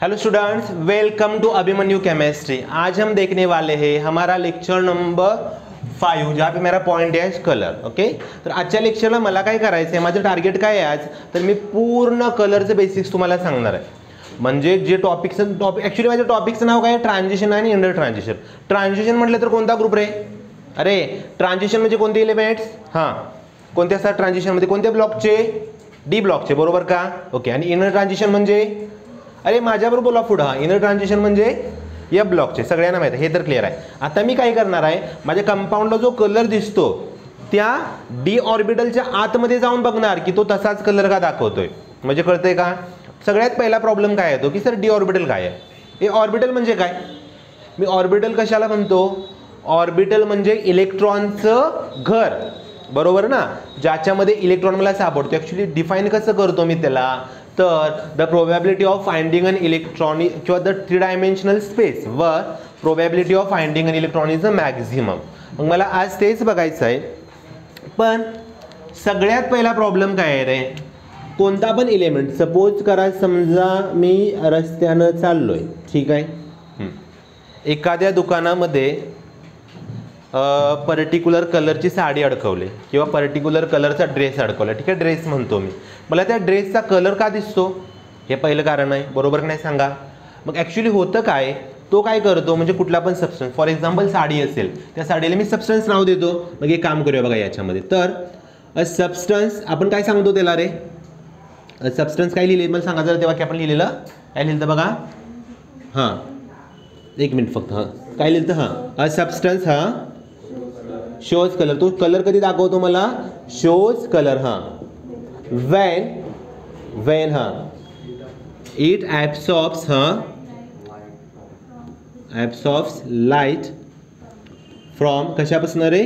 Hello students, welcome to Abhimanyu chemistry. आज हम देखने वाले हैं हमारा लेक्चर नंबर 5 जहाँ पे मेरा पॉइंट है कलर। ओके, तर आजच्या लेक्चरला मला काय करायचं आहे, माझं टार्गेट काय आहे आज, तर मी पूर्ण कलरचे बेसिक्स तुम्हाला सांगणार आहे। म्हणजे जे टॉपिक्स ॲक्च्युली माझ्या टॉपिकचं नाव काय आहे, ट्रान्झिशन आणि इंटर ट्रान्झिशन। ट्रान्झिशन म्हटलं तर कोणता ग्रुप रे? अरे ट्रान्झिशन म्हणजे कोणते एलिमेंट्स? हां, कोणते असतात ट्रान्झिशनमध्ये? कोणत्या ब्लॉकचे? डी ब्लॉकचे, बरोबर का? ओके, आणि इनर ट्रान्झिशन म्हणजे? अरे माझ्याबरोबर बोला पुढं। हा, इनर ट्रान्झिशन म्हणजे या ब्लॉकचे, सगळ्यांना माहिती आहे, हे तर क्लिअर आहे। आता मी काय करणार आहे, माझ्या कंपाऊंडला जो कलर दिसतो त्या डी ऑर्बिटलच्या आतमध्ये जाऊन बघणार की तो तसाच कलर का दाखवतोय। म्हणजे कळतंय का? सगळ्यात पहिला प्रॉब्लेम काय येतो की सर डी ऑर्बिटल काय आहे? हे ऑर्बिटल म्हणजे काय? मी ऑर्बिटल कशाला म्हणतो? ऑर्बिटल म्हणजे इलेक्ट्रॉनचं घर, बरोबर ना, ज्याच्यामध्ये इलेक्ट्रॉन मला सापडतो। ॲक्च्युली डिफाईन कसं करतो मी त्याला, तर the probability of finding an electron किंवा द 3 डायमेन्शनल स्पेस व probability of finding an electron is a maximum. मग मला आज तेच बघायचं आहे। पण सगळ्यात पहिला प्रॉब्लेम काय आहे रे, कोणता पण एलिमेंट सपोज करा, समजा मी रस्त्यानं चाललोय, ठीक आहे, एखाद्या दुकानामध्ये पर्टिक्युलर कलरची साडी अडकवली किंवा पर्टिक्युलर कलरचा ड्रेस अडकवला, ठीक आहे, ड्रेस म्हणतो मी, मला त्या ड्रेसचा कलर का दिसतो? हे पहिलं कारण आहे, बरोबर नाही सांगा? मग ॲक्च्युली होतं काय, तो काय करतो म्हणजे कुठला पण सबस्टन्स, फॉर एक्झाम्पल साडी असेल, त्या साडीला मी सबस्टन्स नाव देतो। मग एक काम करूया बघा याच्यामध्ये, तर सबस्टन्स आपण काय सांगतो त्याला रे? सबस्टन्स काय लिहिले मला सांगा जरा, तेव्हा की आपण लिहिलेलं काय लिहिलं बघा। हां, एक मिनिट फक्त। हां, काय लिहिलं? हां, सबस्टन्स हा शोज कलर, तो कलर कधी दाखवतो मला? Shows colour. हां, when हां it absorbs, absorbs light from कशापासून रे?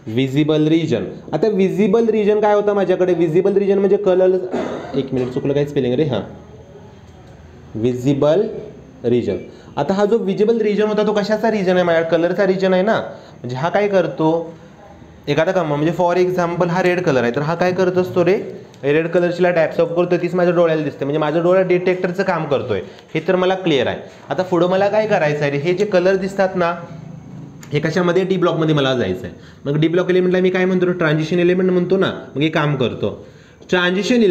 Visible region. आता विजिबल रिजन काय होतं माझ्याकडे? विजिबल रिजन म्हणजे कलर, एक मिनिट चुकलं काय स्पेलिंग रे? हां, विजिबल रिजन। आता हा जो विजिबल रिजन होता तो कशाचा रिजन आहे? माझ्या कलरचा रिजन आहे ना। म्हणजे हा काय करतो, एखादा काम म्हणजे फॉर एक्झाम्पल हा रेड कलर आहे, तर हा काय करत असतो रे, रेड कलरची लाईट ॲब्सॉर्ब करतो, तीच माझ्या डोळ्याला दिसते, म्हणजे माझ्या डोळ्या डिटेक्टरचं काम करतोय, हे तर मला क्लिअर आहे। आता पुढं मला काय करायचं आहे रे, हे जे कलर दिसतात ना, हे कशामध्ये? डी ब्लॉकमध्ये मला जायचं आहे। मग डी ब्लॉक एलिमेंटला मी काय म्हणतो? ट्रान्झिशन एलिमेंट म्हणतो ना। मग हे काम करतो, transition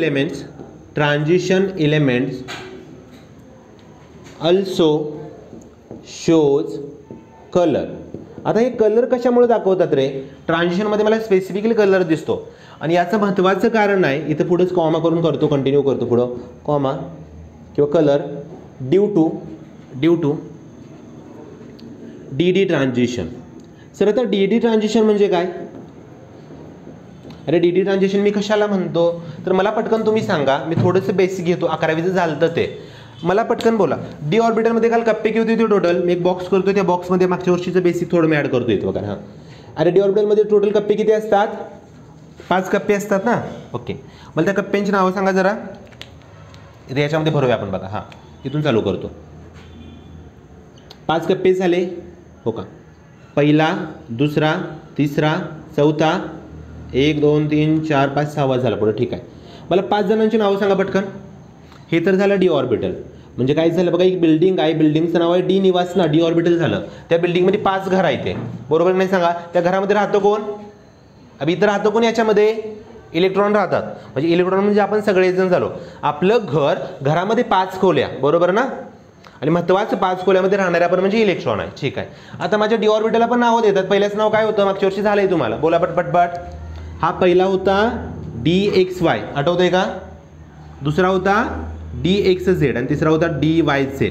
elements also shows colour. आता हे कलर कशामुळे दाखवतात रे? ट्रान्झिशनमध्ये मला स्पेसिफिकली कलर दिसतो, आणि याचं महत्त्वाचं कारण आहे, इथं पुढेच कॉमा करून करतो, कंटिन्यू करतो पुढं, कॉमा किंवा colour due to d transition. Sir आता डी ट्रान्झिशन म्हणजे काय? अरे डी ट्रान्झिशन मी कशाला म्हणतो, तर मला पटकन तुम्ही सांगा, मी थोडंसं बेसिक घेतो, 11वीचं झालं तर ते मला पटकन बोला। डी ऑर्बिटलमध्ये काल कप्पे किती होते टोटल? मी एक बॉक्स करतो, त्या बॉक्समध्ये मागच्या वर्षीचं बेसिक थोडं मी ॲड करतो इथं बघा। हां, अरे डी ऑर्बिटलमध्ये टोटल कप्पे किती असतात? 5 कप्पे असतात ना। ओके, मला त्या कप्प्यांची नावं सांगा जरा, याच्यामध्ये भरूया आपण बघा। हां, इथून चालू करतो। 5 कप्पे झाले हो का? पहिला, दुसरा, तिसरा, चौथा, 1 2 3 4 5 6 झाला पुढे, ठीक आहे। मला 5 जणांची नावं सांगा पटकन। हे तर झालं डी ऑर्बिटल। म्हणजे काय झालं बघा, एक बिल्डिंग आहे, बिल्डिंगचं नाव आहे डी निवास ना, डी ऑर्बिटल झालं। त्या बिल्डिंगमध्ये 5 घर आहेत ते, बरोबर नाही सांगा? त्या घरामध्ये राहतं कोण? अभि इथं राहतं कोण? याच्यामध्ये इलेक्ट्रॉन राहतात, म्हणजे इलेक्ट्रॉन म्हणजे आपण सगळेजण झालो। आपलं घरामध्ये 5 खोल्या, बरोबर ना, आणि महत्त्वाचं 5 खोल्यामध्ये राहणारे आपण म्हणजे इलेक्ट्रॉन आहे, ठीक आहे। आता माझ्या डी ऑर्बिटलला पण नावं देतात। पहिल्याचं नाव काय होतं? मागच्या वर्षी झालंय तुम्हाला, बोला पटपट। हा पहिला होता DXY, आठवतंय का? दुसरा होता DXZ आणि तिसरा होता DYZ,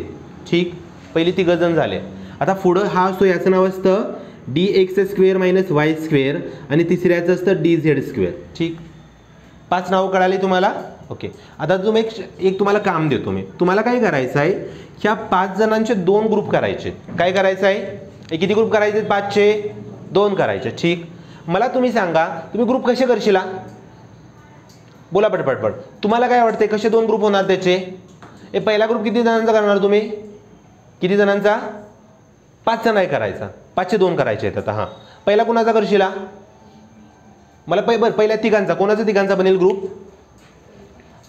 ठीक। पहिली 3 जण झाले। आता पुढं हा असतो, याचं नाव असतं DX² - Y² आणि तिसऱ्याचं असतं DZ², ठीक। 5 नावं कळाली तुम्हाला? ओके, आता तुम्ही एक तुम्हाला काम देतो मी, तुम्हाला काय करायचं आहे, ह्या 5 जणांचे 2 ग्रुप करायचे। काय करायचं आहे? हे किती ग्रुप करायचे? 5चे 2 करायचे, ठीक। मला तुम्ही सांगा, तुम्ही ग्रुप कसे करशील? बोला पटपट। तुम्हाला काय वाटतंय कसे 2 ग्रुप होणार त्याचे? हे पहिला ग्रुप किती जणांचा करणार तुम्ही? किती जणांचा? 5 जण आहे करायचा, 5चे 2 करायचे आहेत। आता हां, पहिला कुणाचा करशील? मला पहिल्या तिघांचा, कोणाचा तिघांचा बनेल ग्रुप?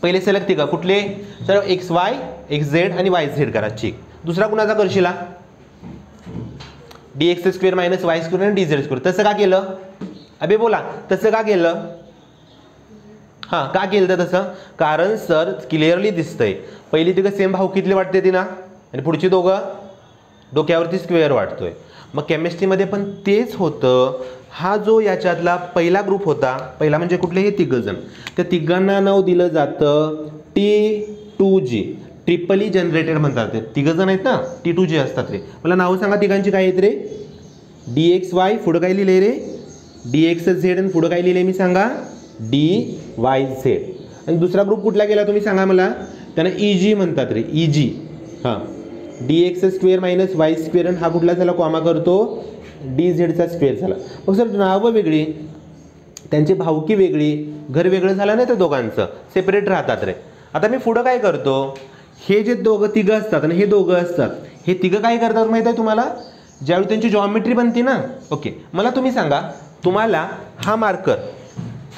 पहिले सलग तिघ कुठले sir x y x z आणि वाय झेड करा ठीक. दुसरा कुणाचा करशीला d x square minus y square आणि डी झेड स्क्वेअर. तसं का केलं अबे बोला तसं का केलं हां का केलं तर तसं कारण सर क्लिअरली दिसतंय पहिली तिघं सेम भाऊ किती वाटते ती ना आणि पुढची दोघं डोक्यावरती स्क्वेअर वाटतोय. मग केमिस्ट्रीमध्ये पण तेच होतं. हा जो याच्यातला पहिला ग्रुप होता पहिला म्हणजे कुठले हे तिघजण त्या तिघांना नाव दिलं जातं T2G ट्रिपली जनरेटेड म्हणतात. ते तिघजण आहेत ना T2G असतात रे. मला नाव सांगा तिघांची काय आहेत रे DXY पुढं काय लिहिले रे DXZ आणि पुढं काय लिहिले मी सांगा DYZ. आणि दुसरा ग्रुप कुठला गेला तुम्ही सांगा मला त्यांना EG म्हणतात रे EG हां DX square minus y square आणि हा कुठला झाला कॉमा करतो DZचा स्क्वेअर झाला. मग सर नावं वेगळी त्यांची भावकी वेगळी घर वेगळं झालं नाही तर दोघांचं सेपरेट राहतात रे. आता मी पुढं काय करतो हे जे दोघं तिघं असतात आणि हे दोघं असतात हे तिघं काय करतात माहीत आहे तुम्हाला ज्यावेळी त्यांची जॉमेट्री बनते ना ओके. मला तुम्ही सांगा तुम्हाला हा मार्कर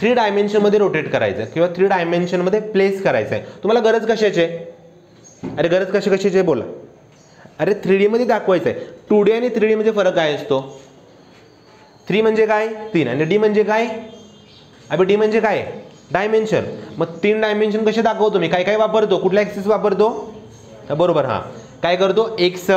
3 डायमेन्शनमध्ये रोटेट करायचा किंवा 3 डायमेन्शनमध्ये प्लेस करायचा आहे तुम्हाला गरज कशाची आहे अरे गरज कशाची आहे बोला अरे 3D मध्ये दाखवायचं आहे. 2D आणि 3D मध्ये फरक काय असतो 3 म्हणजे काय 3 आणि D म्हणजे काय अबे D म्हणजे काय डायमेन्शन. मग 3 डायमेन्शन कसे दाखवतो मी काय काय वापरतो कुठला ॲक्सिस वापरतो बरोबर हां काय करतो एक्स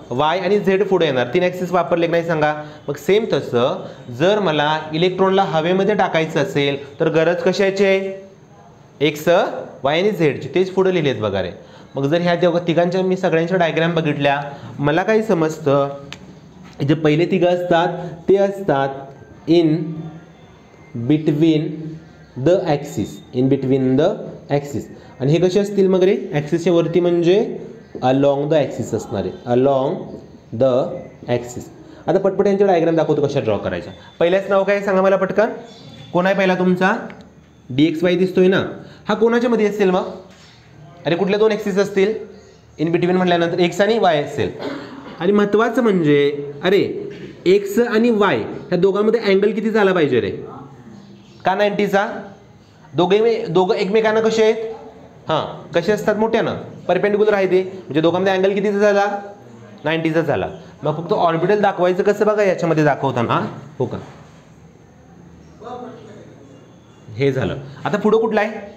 वाय आणि झेड पुढे येणार 3 ॲक्सिस वापरले नाही सांगा. मग सेम तसं जर मला इलेक्ट्रॉनला हवेमध्ये टाकायचं असेल तर गरज कशाची आहे एक्स वाय आणि झेडची तेच पुढे लिहिलेत बघा रे. मग जर ह्या तिघांच्या मी सगळ्यांच्या डायग्राम बघितल्या मला काय समजतं जे पहिले तिघं असतात ते असतात इन बिटवीन द ॲक्सिस आणि हे कसे असतील मग रे ॲक्सिसच्या वरती म्हणजे अलॉंग द ॲक्सिस असणार आहे अलॉंग द ॲक्सिस. आता पटपट यांचे डायग्राम दाखवतो कशा ड्रॉ करायचा. पहिल्याच नाव काय सांगा मला पटकन कोण आहे पहिला तुमचा DXY दिसतोय ना हा कोणाच्या मध्ये असेल मग अरे कुठले 2 ॲक्सिस असतील इन बिटवीन म्हटल्यानंतर एक्स आणि वाय असेल. आणि महत्त्वाचं म्हणजे अरे एक्स आणि वाय ह्या दोघांमध्ये अँगल किती झाला पाहिजे रे का 90चा दोघं एकमेकांना कसे आहेत हां कसे असतात मोठ्यानं परपेंडिक्युलर आहे ते म्हणजे दोघांमध्ये अँगल कितीचा झाला 90चा झाला. मग फक्त ऑर्बिटल दाखवायचं कसं बघा याच्यामध्ये दाखवताना हो का हे झालं. आता पुढं कुठलं आहे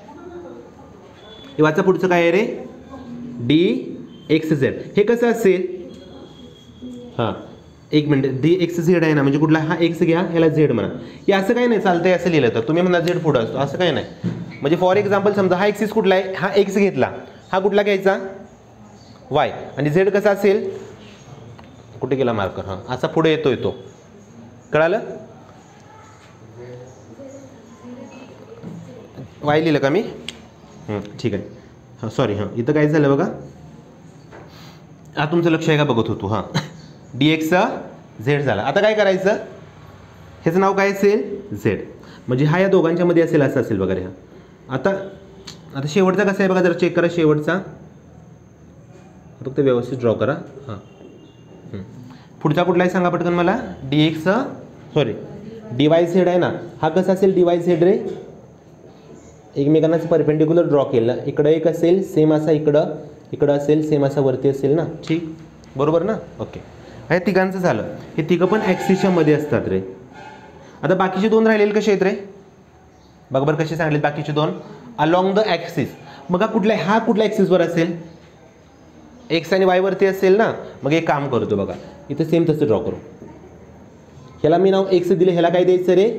वाचा पुढचं काय आहे रे DXZ हे कसं असेल हां एक मिनिट DXZ आहे ना म्हणजे कुठला हा एक्स घ्या ह्याला झेड म्हणा हे असं काही नाही चालतंय असं लिहिलं तर तुम्ही म्हणा झेड पुढं असतो असं काही नाही. म्हणजे फॉर एक्झाम्पल समजा हा एक्सिस कुठला आहे हा एक्स घेतला हा कुठला घ्यायचा वाय आणि झेड कसा असेल कुठे गेला मार्कर हां असा पुढे येतोय तो कळालं वाय लिहिलं का मी ठीक आहे हां सॉरी हां इथं काय झालं बघा हा तुमचं लक्ष आहे का बघत होतो हां DXZ झाला. आता काय करायचं ह्याचं नाव काय असेल झेड म्हणजे हा या दोघांच्या मध्ये असेल असं असेल बघा रे हा. आता शेवटचा कसा आहे बघा जरा चेक करा शेवटचा फक्त व्यवस्थित ड्रॉ करा हां पुढचा कुठला आहे सांगा पटकन मला DYZ आहे ना हा कसा असेल DYZ रे एकमेकांना परपेंडिक्युलर ड्रॉ केलं इकडं एक असेल सेम असा इकडं असेल सेम असा वरती असेल ना ठीक बरोबर ना ओके. हे तिघांचं झालं हे तिघं पण ॲक्सिसच्या मध्ये असतात रे. आता बाकीचे 2 राहिलेले कसे आहेत रे बघ बरं कसे सांगितले बाकीचे 2 अलॉंग द ॲक्सिस. मग हा कुठल्या ॲक्सिसवर असेल एक्स आणि वाय वरती असेल ना. मग एक काम करतो बघा इथं सेम तसं ड्रॉ करू ह्याला मी नाव एक्स दिले ह्याला काय द्यायचं रे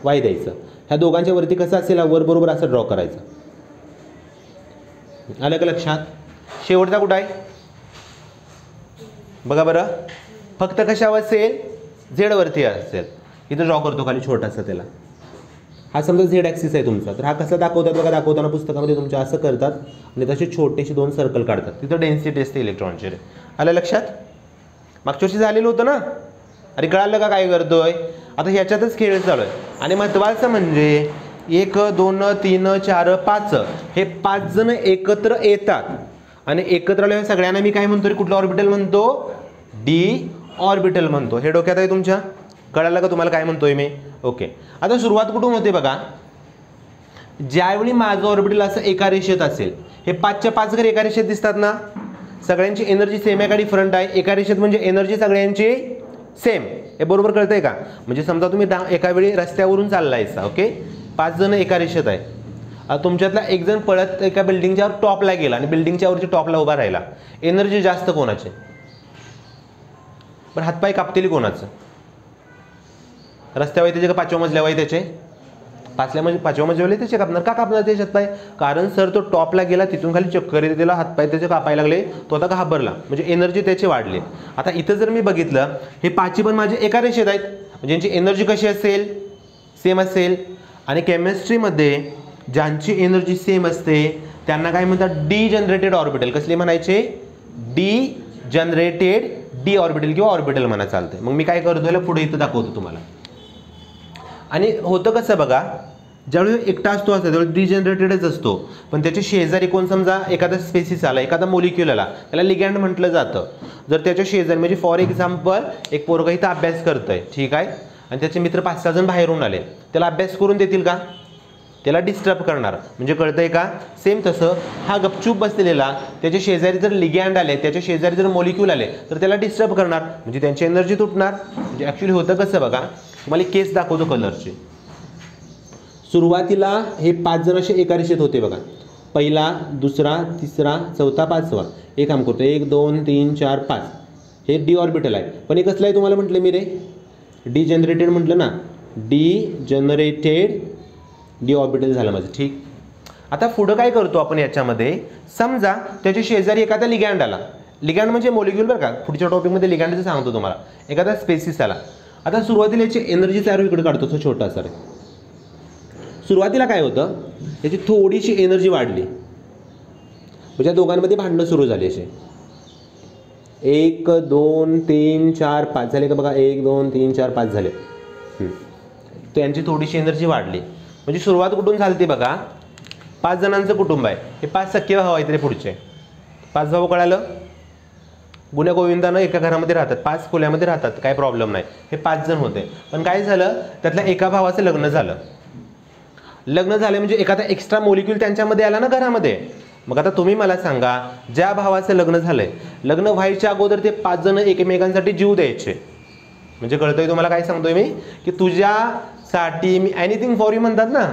वाय द्यायचं. ह्या दोघांच्या वरती कसं असेल वर बरोबर असं ड्रॉ करायचं आलं का लक्षात. शेवटचा कुठं आहे बघा बरं फक्त कशावर असेल झेड वरती असेल इथं ड्रॉ करतो खाली छोटासा त्याला हा समजा झेड ॲक्सिस आहे तुमचा तर हा कसा दाखवतात बघा दाखवताना पुस्तकामध्ये तुमच्या असं करतात आणि तसे छोटेसे 2 सर्कल काढतात तिथं डेन्सिटी असते इलेक्ट्रॉनचे रे. आलं लक्षात मागच्या वर्षी झालेलं होतं ना अरे कळालं का काय करतोय आता ह्याच्यातच खेळ चालू आहे. आणि महत्त्वाचं म्हणजे 1 2 3 4 5 हे 5 जण एकत्र येतात आणि एकत्र आल्या सगळ्यांना मी काय म्हणतो रे कुठलं ऑर्बिटल म्हणतो D ऑर्बिटल म्हणतो. हे डोक्यात आहे तुमच्या कळालं का तुम्हाला काय म्हणतोय मी ओके. आता सुरुवात कुठून होते बघा ज्यावेळी माझं ऑर्बिटल असं एका रेषेत असेल, हे 5च्या 5 घर एका रेषेत दिसतात ना, सगळ्यांची एनर्जी सेम आहे का डिफरंट आहे? एका रेषेत म्हणजे एनर्जी सगळ्यांची सेम, हे बरोबर कळतंय का? म्हणजे समजा तुम्ही एका वेळी रस्त्यावरून चाललायचा, ओके, 5 जण एका रेषेत आहे, तुमच्यातला एक जण पळत एका बिल्डिंगच्या टॉपला गेला आणि बिल्डिंगच्या वरच्या टॉपला उभा राहिला, एनर्जी जास्त कोणाची? पण हातपाय कापतील कोणाचं? रस्त्यावर त्याचे का 5व्या मजल्यावर आहे त्याचे? 5व्या मजल्यावर त्याचे कापणार का? कापणार त्याचे हातपाय? कारण सर तो टॉपला गेला, तिथून खाली चक्कर येते त्याला, हातपाय त्याचे कापायला लागले, तो आता घाबरला, म्हणजे एनर्जी त्याची वाढली. आता इथं जर मी बघितलं, हे 5 पण माझे एका रेषेत आहेत, म्हणजे यांची एनर्जी कशी असेल? सेम असेल. आणि केमिस्ट्रीमध्ये ज्यांची एनर्जी सेम असते त्यांना काय म्हणतात? D generated orbital. कसले म्हणायचे? डी जनरेटेड डी ऑर्बिटल किंवा ऑर्बिटल म्हणा, चालते. मग मी काय करतो, याला पुढे इथं दाखवतो तुम्हाला. आणि होतं कसं बघा, ज्यावेळी एकटा असतो असं त्यावेळी डिजनरेटेडच असतो, पण त्याचे शेजारी कोण, समजा एखादा स्पेसिस आला, एखादा मोलिक्यूल आला, त्याला लिगॅंड म्हटलं जातं. जर त्याच्या शेजारी, म्हणजे फॉर एक्झाम्पल एक पोरगा इथं अभ्यास करतोय, ठीक आहे, आणि त्याचे मित्र 5-6 जण बाहेरून आले, त्याला अभ्यास करून देतील का? त्याला डिस्टर्ब करणार. म्हणजे कळतंय का? सेम तसं हा गपचूप बसलेला, त्याच्या शेजारी जर लिगॅंड आले, त्याच्या शेजारी जर मोलिक्यूल आले, तर त्याला डिस्टर्ब करणार, म्हणजे त्यांची एनर्जी तुटणार. म्हणजे ॲक्च्युली होतं कसं बघा, तुम्हाला केस दाखवतो कलरची. सुरुवातीला हे 5 जण असे एका रेषेत होते बघा, पहिला, दुसरा, तिसरा, चौथा, 5वा. एक काम करतो, 1 2 3 4 5, हे डी ऑर्बिटल आहे. पण हे कसलं आहे तुम्हाला म्हटलं मी रे? डी जनरेटेड म्हटलं ना, डी जनरेटेड डी ऑर्बिटल झालं माझं, ठीक. आता पुढं काय करतो आपण याच्यामध्ये, समजा त्याच्या शेजारी एखादा लिगॅंड आला, लिगॅंड म्हणजे मोलिक्यूल बरं का, पुढच्या टॉपिकमध्ये लिगॅंडचं सांगतो तुम्हाला. एखादा स्पेसिस आला, आता सुरुवातीला याची एनर्जीचा ॲरो इकडे काढतो, तो छोटा सर. सुरुवातीला काय होतं, याची थोडीशी एनर्जी वाढली, म्हणजे दोघांमध्ये भांडणं सुरू झाली. असे 1 2 3 4 5 झाले का बघा, 1 2 3 4 5 झाले. तर यांची थोडीशी एनर्जी वाढली. म्हणजे सुरुवात कुठून झाली बघा, 5 जणांचं कुटुंब आहे, हे 5 सख्खे भाऊ आहेत रे पुढचे, 5 भाऊ, कळालं? गुण्या गोविंदानं एका घरामध्ये राहतात, 5 खोल्यामध्ये राहतात, काय प्रॉब्लेम नाही. हे 5 जण होते. पण काय झालं, त्यातल्या एका भावाचं लग्न झालं. लग्न झालं म्हणजे एखादा एक्स्ट्रा मोलिक्यूल त्यांच्यामध्ये आला ना घरामध्ये. मग आता तुम्ही मला सांगा, ज्या भावाचं लग्न झालंय, लग्न व्हायच्या अगोदर ते 5 जण एकमेकांसाठी जीव द्यायचे. म्हणजे कळतंय तुम्हाला काय सांगतोय मी, की तुझ्यासाठी मी एनिथिंग फॉर यू म्हणतात ना,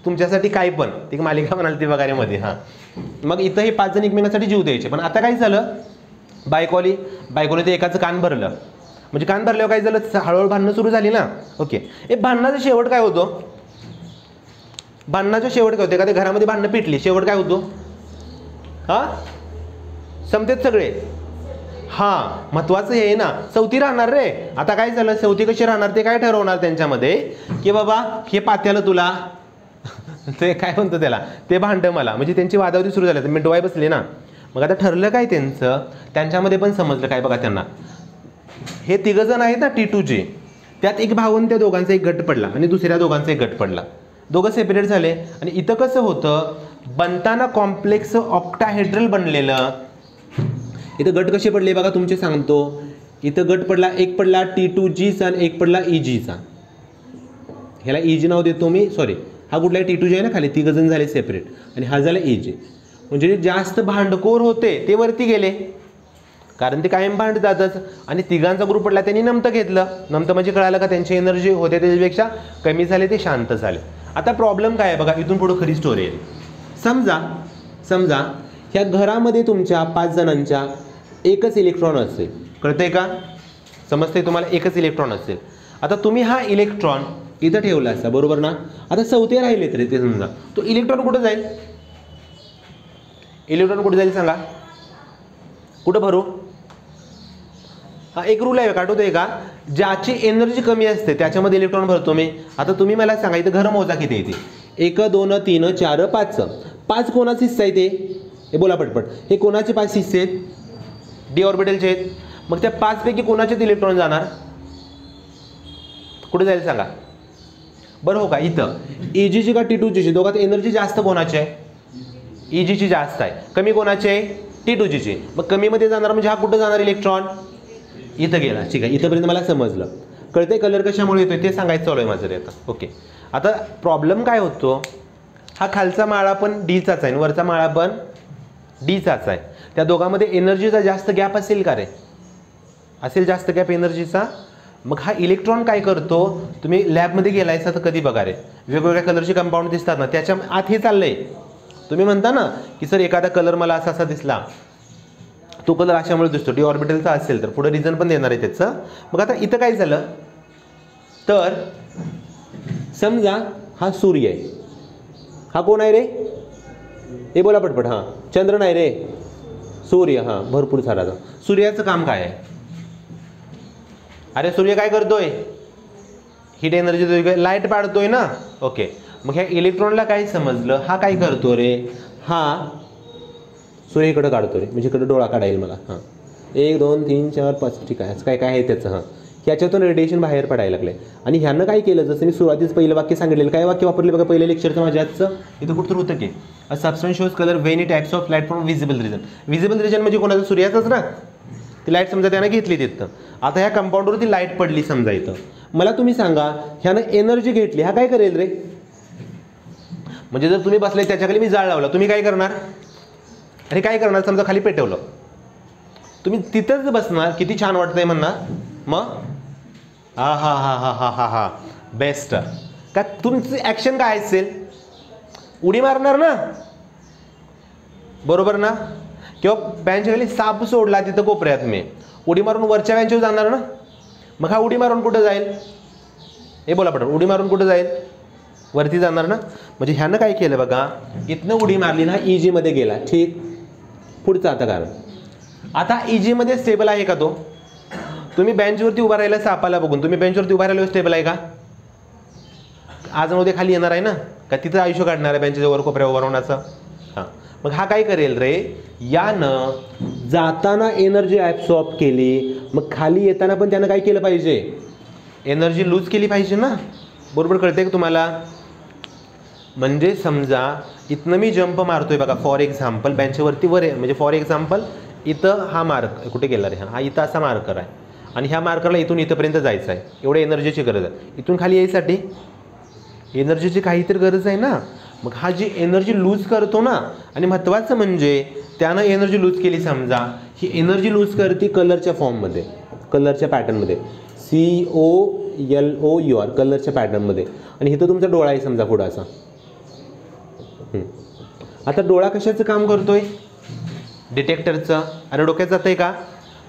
तुमच्यासाठी काय पण, ती मालिका म्हणाल ती वगैरेमध्ये. हां, मग इथं हे 5 जण एकमेकांसाठी जीव द्यायचे. पण आता काय झालं, बायकोने ते एकाचं कान भरलं, म्हणजे कान भरल्यावर काय झालं, हळूहळू भांडणं सुरू झाली ना. ओके, हे भांडणाचा शेवट काय होतो? भांडणाचा शेवट काय होतं? एखाद्या घरामध्ये भांडणं पिटली, शेवट काय होतो? हां, संपतेत सगळे. हां, महत्वाचं हे ना, सवती राहणार रे. आता काय झालं, सवती कशी राहणार ते काय ठरवणार त्यांच्यामध्ये, की बाबा हे पात्याला तुला ते काय म्हणतो त्याला, ते भांडं मला, म्हणजे त्यांची वादावादी सुरू झाली. मी डोळे बसले ना. मग आता ठरलं काय त्यांचं, त्यांच्यामध्ये पण समजलं काय बघा त्यांना, हे 3 जण आहेत ना T2G, त्यात एक भाऊ आणि त्या दोघांचा एक गट पडला आणि दुसऱ्या दोघांचा एक गट पडला, दोघं सेपरेट झाले. आणि इथं कसं होतं, बनताना कॉम्प्लेक्स ऑक्टाहेड्रल बनलेलं. इथं गट कसे पडले बघा, तुमचे सांगतो. इथं गट पडला, एक पडला T2Gचा आणि एक पडला EGचा. ह्याला EG नाव देतो मी, सॉरी, हा कुठला T2G आहे ना खाली, 3 जण झाले सेपरेट, आणि हा झाला EG. म्हणजे जास्त भांडखोर होते ते वरती गेले, कारण ते कायम भांडतातच. आणि 3घांचा ग्रुप पडला, त्यांनी नमतं घेतलं. नमतं म्हणजे कळालं का त्यांची एनर्जी होते त्याच्यापेक्षा कमी झाले, ते शांत झाले. आता प्रॉब्लेम काय आहे बघा, इथून पुढे खरी स्टोरी आहे. समजा ह्या घरामध्ये तुमच्या 5 जणांच्या एकच इलेक्ट्रॉन असेल, कळतंय का? समजतंय तुम्हाला? एकच इलेक्ट्रॉन असेल. आता तुम्ही हा इलेक्ट्रॉन इथं ठेवला असता, बरोबर ना. आता चौथे राहिले तरी ते समजा, तो इलेक्ट्रॉन कुठं जाईल? इलेक्ट्रॉन कुठे जाईल सांगा, कुठं भरू? हा एक रूल आहे, काढतोय का, ज्याची एनर्जी कमी असते त्याच्यामध्ये इलेक्ट्रॉन भरतो मी. आता तुम्ही मला सांगा, इथं घर मोजा किती येते, 1 2 3 4 5. 5 कोणाचे हिस्सा आहे ते? हे बोला पटपट. हे कोणाचे 5 हिस्से आहेत? डी ऑर्बिटलचे आहेत. मग त्या 5 पैकी कोणाचेच इलेक्ट्रॉन जाणार? कुठे जाईल सांगा बरं. हो का, इथं EGची का T2Gची, दोघात एनर्जी जास्त कोणाची आहे? EGची जास्त आहे. कमी कोणाची आहे? T2Gची. मग कमीमध्ये जाणार म्हणजे हा कुठं जाणार इलेक्ट्रॉन? इथं गेला. ठीक आहे, इथंपर्यंत मला समजलं. कळतंय कलर कशामुळे येतोय ते सांगायचं चालू आहे माझं आता. ओके, आता प्रॉब्लेम काय होतो, हा खालचा माळा पण डीचाच आहे आणि वरचा माळा पण डीचाच आहे. त्या दोघांमध्ये एनर्जीचा जास्त गॅप असेल का रे? असेल जास्त गॅप एनर्जीचा. मग हा इलेक्ट्रॉन काय करतो, तुम्ही लॅबमध्ये गेलायचा तर कधी बघा रे, वेगवेगळ्या कलरचे कंपाऊंड दिसतात ना, त्याच्या आत हे चाललंय. तुम्ही म्हणता ना की सर एखादा कलर मला असा असा दिसला, तो कलर अशामुळे दिसतो, डी ऑर्बिटलचा असेल तर पुढे रिझन पण देणार आहे त्याचं. मग आता इथं काय झालं तर समजा हा सूर्य आहे, हा कोण आहे रे? हे बोला पटपट. हां, चंद्र नाही रे, सूर्य. हां, भरपूर सारा. सूर्याचं काम काय आहे? अरे सूर्य काय करतोय? हीट एनर्जी देतोय, लाईट पाडतोय ना. ओके, मग ह्या इलेक्ट्रॉनला काय समजलं, हा काय करतो रे, हा सूर्य इकडं काढतो रे, म्हणजे इकडं डोळा काढायला मला. हां, 1 2 3 4 5 ठीक आहे, काय काय आहे त्याचं. हां, ह्याच्यातून रेडिएशन बाहेर पडायला लागले. आणि ह्यानं काय केलं, जसं मी सुरुवातीच पहिलं वाक्य सांगितलेलं, काय वाक्य वापरले बघा पहिल्या लेक्चरचं माझ्या आजचं, इथं कुठं होतं की a substance shows colour when it acts of light from visible region. Visible region म्हणजे कोणाचं? सूर्याचंच ना. ती लाईट समजा त्यानं घेतली तिथं. आता ह्या कंपाऊंडवरती लाईट पडली समजा इथं. मला तुम्ही सांगा, ह्यानं एनर्जी घेतली, हा काय करेल रे? म्हणजे जर तुम्ही बसले त्याच्याखाली मी जाळ लावला, तुम्ही काय करणार? अरे काय करणार? समजा खाली पेटवलं, तुम्ही तिथंच बसणार, किती छान वाटतंय म्हणणार. मग हा हा हा हा हा हा हा बेस्ट. का तुमची ॲक्शन काय असेल? उडी मारणार ना, बरोबर ना? किंवा बँचच्या खाली साप सोडला तिथं कोपऱ्यात, मी उडी मारून वरच्या बँचवर जाणार ना. मग हा उडी मारून कुठं जाईल? हे बोला पटकन, उडी मारून कुठं जाईल? वरती जाणार ना. म्हणजे ह्यानं काय केलं बघा, इथनं उडी मारली ना, इजी मध्ये गेला. ठीक, पुढचं आता कारण, आता इजी मध्ये स्टेबल आहे का तो? तुम्ही बेंचवरती उभा राहिला सापाला बघून, तुम्ही बेंचवरती उभा राहिला स्टेबल आहे का? आज उद्या खाली येणार आहे ना, का तिथं आयुष्य काढणार आहे बेंचच्या वर कोपऱ्या उभा राहण्याचं. हां, मग हा काय करेल रे, यानं जाताना एनर्जी ॲब्सॉर्ब केली, मग खाली येताना पण त्यानं काय केलं पाहिजे? एनर्जी लूज केली पाहिजे ना. बरोबर कळते का तुम्हाला? म्हणजे समजा इथनं मी जंप मारतोय बघा, फॉर एक्झाम्पल बेंचवरती वर आहे, म्हणजे फॉर एक्झाम्पल इथं हा मार्क कुठे गेला रे, हा इथं असा मार्कर आहे आणि ह्या मार्करला इथून इथंपर्यंत जायचं आहे. एवढ्या एनर्जीची गरज आहे. इथून खाली यायसाठी एनर्जीची काहीतरी गरज आहे ना. मग हा जी एनर्जी लूज करतो ना, आणि महत्त्वाचं म्हणजे त्यानं एनर्जी लूज केली, समजा ही एनर्जी लूज करते कलरच्या फॉर्ममध्ये, कलरच्या पॅटर्नमध्ये, COLOUR कलरच्या पॅटर्नमध्ये. आणि इथं तुमचा डोळा आहे समजा पुढं असा. आता डोळा कशाचं काम करतोय? डिटेक्टरचं. अरे डोक्यात जातंय का?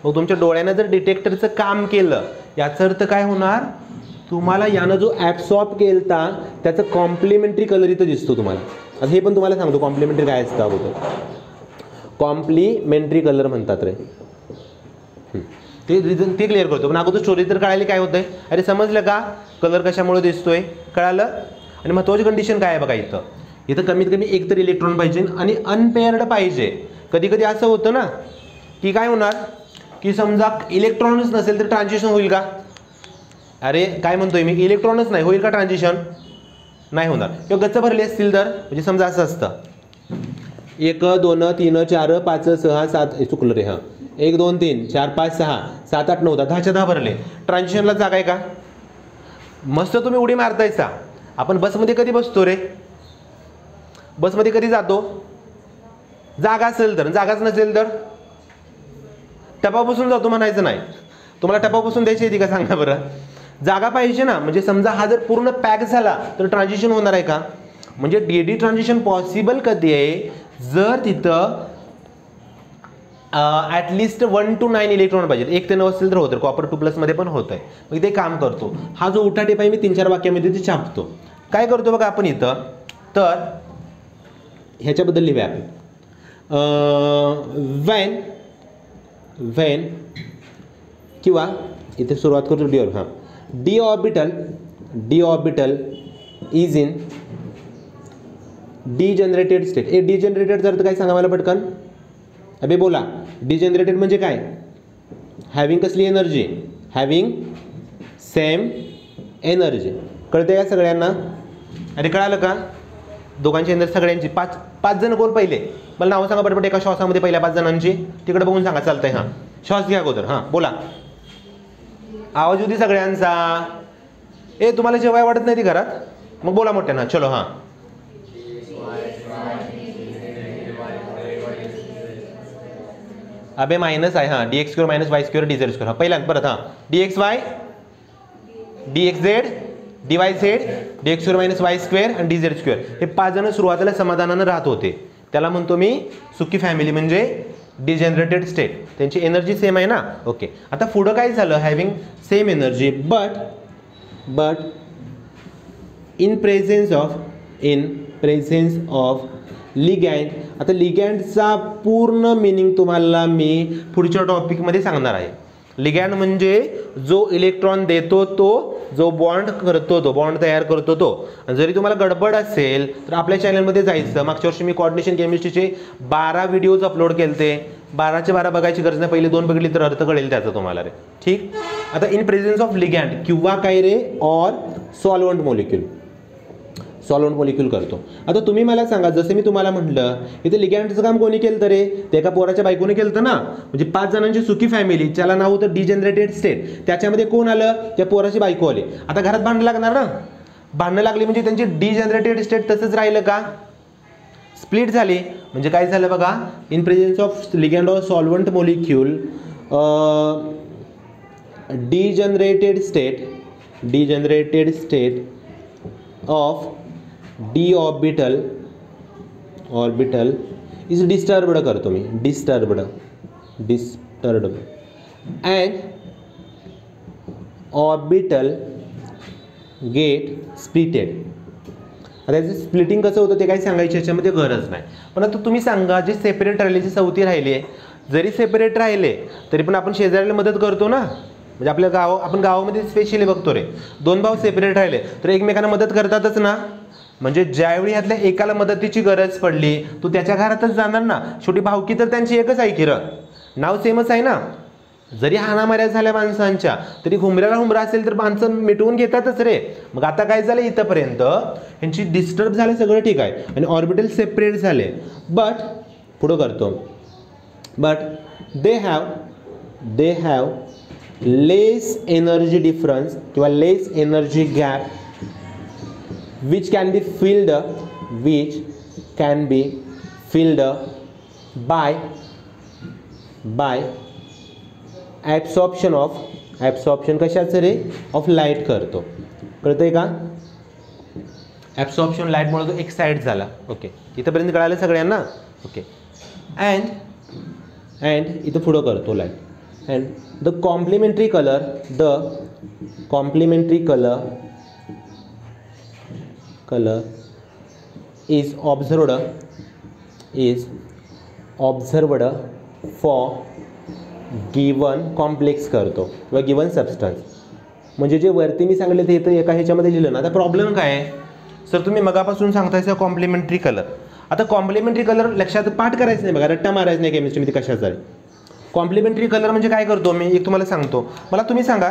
मग तुमच्या डोळ्यानं जर डिटेक्टरचं काम केलं, याचा अर्थ काय होणार, तुम्हाला यानं जो ॲब्सॉर्ब केलता त्याचं कॉम्प्लिमेंटरी कलर इथं दिसतो तुम्हाला. आता हे पण तुम्हाला सांगतो कॉम्प्लिमेंटरी काय असतं अगोदर. कॉम्प्लिमेंटरी कलर म्हणतात रे, ते रिझन ते क्लिअर करतो. पण अगोदर स्टोरी तर कळाली काय होतंय. अरे समजलं का कलर कशामुळे दिसतोय? कळालं. आणि महत्त्वाची कंडिशन काय आहे बघा, इथं इथं कमीत कमी एक तर इलेक्ट्रॉन पाहिजे आणि अनपेअर्ड पाहिजे. कधी कधी असं होतं ना की काय होणार, की समजा इलेक्ट्रॉनच नसेल तर ट्रान्झिशन होईल का? अरे काय म्हणतोय मी, इलेक्ट्रॉनच नाही, होईल का ट्रान्झिशन? नाही होणार. किंवा गच्च भरले असतील तर, म्हणजे समजा असं असतं 1 2 3 4 5 6 7, चुकलं रे, हां 1 2 3 4 5 6 7 8 9 10च्या 10 भरले, ट्रान्झिशनला जागा आहे का? मस्त तुम्ही उडी मारतायचा. आपण बसमध्ये कधी बसतो रे? बसमध्ये कधी जातो? जागा असेल तर, जागाच नसेल तर टपापासून जातो म्हणायचं नाही. तुम्हाला टपापासून द्यायची येते का सांगा बरं? जागा पाहिजे ना. म्हणजे समजा हा जर पूर्ण पॅक झाला तर ट्रान्झिशन होणार आहे का? म्हणजे DD ट्रान्झिशन पॉसिबल कधी आहे, जर तिथं ॲटलिस्ट 1 to 9 इलेक्ट्रॉन पाहिजे. 1 ते 9 असेल तर होतं. कॉपर 2+ मध्ये पण होत आहे. मग ते काम करतो. हा जो उठा टेप आहे मी 3-4 वाक्यामध्ये ते छापतो. काय करतो बघा आपण इथं, तर ह्याच्याबद्दल लिहूया आपण. व्हेन किंवा इथे सुरुवात करतो डी. हां, D orbital is in degenerated state. Degenerated अर्थ काय सांगा मला पटकन? अबे बोला. डिजनरेटेड म्हणजे काय? हॅव्हिंग कसली एनर्जी? Having same energy. कळते का सगळ्यांना? अरे कळालं का? दोघांची एनर्जी सगळ्यांची. 5 जण कोण पहिले? मला नाव सांगा पटपट एका श्वासामध्ये पहिल्या 5 जणांची. तिकडे बघून सांगा. चालतंय. हां, श्वास घ्या अगोदर. हां बोला. आवाज होती सगळ्यांचा. तुम्हाला जेवाय वाटत नाही ती घरात? मग बोला मोठ्यानं. चलो. हां अबे मायनस आहे हां, dx square minus y square dz square. हां पहिल्यांदा परत हां, dxy dxz dyz dx square minus y square आणि dz स्क्वेअर. हे 5 जण सुरुवातीला समाधानानं राहत होते, त्याला म्हणतो मी सुखी फॅमिली म्हणजे डिजनरेटेड स्टेट. त्यांची एनर्जी सेम आहे ना. ओके, आता पुढं काय झालं, having same energy but in presence of ligand. आता लिगँडचा पूर्ण मिनिंग तुम्हाला मी पुढच्या टॉपिकमध्ये सांगणार आहे. लिगँड म्हणजे जो इलेक्ट्रॉन देतो तो, जो बॉन्ड करतो तो, बॉन्ड तयार करतो तो. जरी तुम्हाला गडबड असेल तर आपल्या चॅनलमध्ये जायचं. मागच्या वर्षी मी कोऑर्डिनेशन केमिस्ट्रीचे 12 व्हिडिओज अपलोड केलते. 12चे 12 बघायची गरज नाही, पहिले 2 बघितली तर अर्थ कळेल त्याचा तुम्हाला रे. ठीक. आता इन प्रेझेन्स ऑफ लिगँड किंवा काय रे, or solvent molecule. Solvent molecule करतो. आता तुम्ही मला सांगा, जसं मी तुम्हाला म्हटलं इथे लिगँडचं काम कोणी केलं तर रे, ते एका पोराच्या बायकोने केलं तर ना. म्हणजे 5 जणांची सुखी फॅमिली, ज्याला नाव होतं डिजनरेटेड स्टेट. त्याच्यामध्ये कोण आलं, त्या पोराची बायको आली. आता घरात भांडणं लागणार ना. भांडणं लागली म्हणजे त्यांची डिजनरेटेड स्टेट तसंच राहिलं का, स्प्लिट झाली. म्हणजे काय झालं बघा, in presence of ligand or solvent molecule degenerated state of d orbital is disturbed करतो मी, disturbed and orbital get splitted. आता याचं स्प्लिटिंग कसं होतं ते काही सांगायची याच्यामध्ये गरज नाही. पण आता तुम्ही सांगा, जे सेपरेट राहिले, जे चौथी राहिली आहे, जरी सेपरेट राहिले तरी पण आपण शेजाऱ्याला मदत करतो ना. म्हणजे आपल्या आपण गावामध्ये स्पेशली बघतो रे, 2 भाऊ सेपरेट राहिले तर एकमेकांना मदत करतातच ना. म्हणजे ज्यावेळी ह्यातल्या एकाला मदतीची गरज पडली तू त्याच्या घरातच जाणार ना. शेवटी भावकी तर त्यांची एकच आहे की र, नाव सेमच आहे ना. जरी हाणामाऱ्या झाल्या माणसांच्या तरी हुमऱ्याला हुमरा असेल तर माणसं मिटवून घेतातच रे. मग आता काय झालं, इथंपर्यंत ह्यांची डिस्टर्ब झाले, सगळं ठीक आहे आणि ऑर्बिटल सेपरेट झाले. बट पुढं करतो, but they have less energy difference किंवा less energy gap which can be filled by absorption कशाचं रे, ऑफ लाईट करतो. कळतंय का, ॲब्सॉर्प्शन लाईटमुळे तो एक साईड झाला. ओके, इथंपर्यंत कळालं सगळ्यांना. ओके, अँड इथं पुढं करतो light. And the complementary colour is observed for given complex करतो किंवा गिवन सबस्टन्स. म्हणजे जे वरती मी सांगितलं ते इथं एका ह्याच्यामध्ये लिहिलं ना. आता प्रॉब्लेम काय आहे सर, तुम्ही मगापासून सांगताय कॉम्प्लिमेंटरी कलर. आता कॉम्प्लिमेंटरी कलर लक्षात पाठ करायचं नाही बघा, रट्टा मारायचं नाही केमिस्ट्रीमध्ये कशाचा आहे. कॉम्प्लिमेंटरी कलर म्हणजे काय करतो मी, एक तुम्हाला सांगतो. मला तुम्ही सांगा,